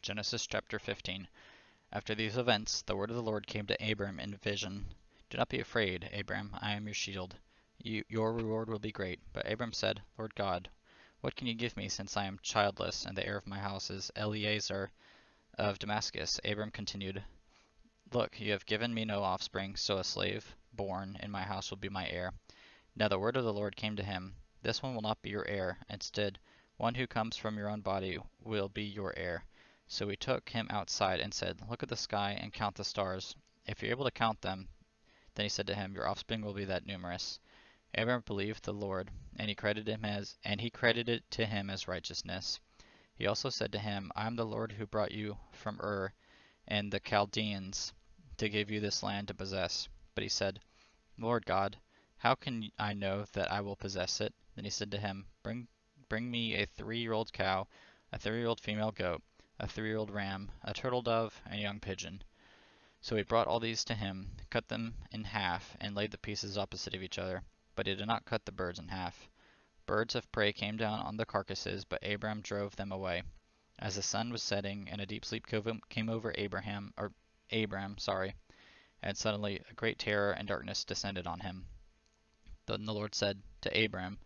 Genesis chapter 15. After these events, the word of the Lord came to Abram in a vision. Do not be afraid, Abram, I am your shield. Your reward will be great. But Abram said, Lord God, what can you give me since I am childless and the heir of my house is Eliezer of Damascus? Abram continued, Look, you have given me no offspring, so a slave born in my house will be my heir. Now the word of the Lord came to him, This one will not be your heir. Instead, one who comes from your own body will be your heir. So he took him outside and said, Look at the sky and count the stars. If you're able to count them, then he said to him, Your offspring will be that numerous. Abram believed the Lord, and he credited to him as righteousness. He also said to him, I am the Lord who brought you from Ur and the Chaldeans to give you this land to possess. But he said, Lord God, how can I know that I will possess it? Then he said to him, Bring me a 3-year-old cow, a 3-year-old female goat, a 3-year-old ram, a turtle dove, and a young pigeon. So he brought all these to him, cut them in half, and laid the pieces opposite of each other. But he did not cut the birds in half. Birds of prey came down on the carcasses, but Abram drove them away. As the sun was setting and a deep sleep came over Abram, and suddenly a great terror and darkness descended on him. Then the Lord said to Abram,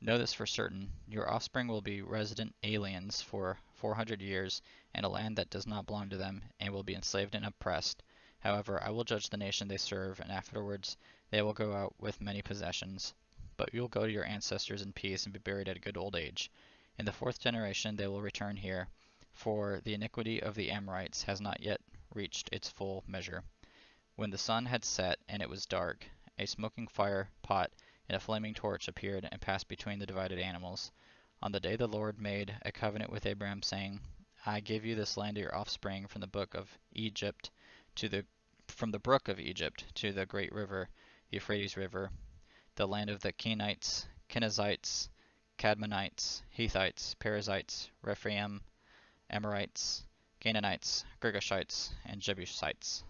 Know this for certain, your offspring will be resident aliens for 400 years in a land that does not belong to them, and will be enslaved and oppressed. However, I will judge the nation they serve, and afterwards they will go out with many possessions. But you will go to your ancestors in peace and be buried at a good old age. In the 4th generation they will return here, for the iniquity of the Amorites has not yet reached its full measure. When the sun had set and it was dark, a smoking fire pot and a flaming torch appeared and passed between the divided animals. On the day the Lord made a covenant with Abram, saying, I give you this land to your offspring from the brook of Egypt to the great river, the Euphrates River, the land of the Kenites, Kenizzites, Cadmonites, Hittites, Perizzites, Rephaim, Amorites, Canaanites, Girgashites, and Jebusites.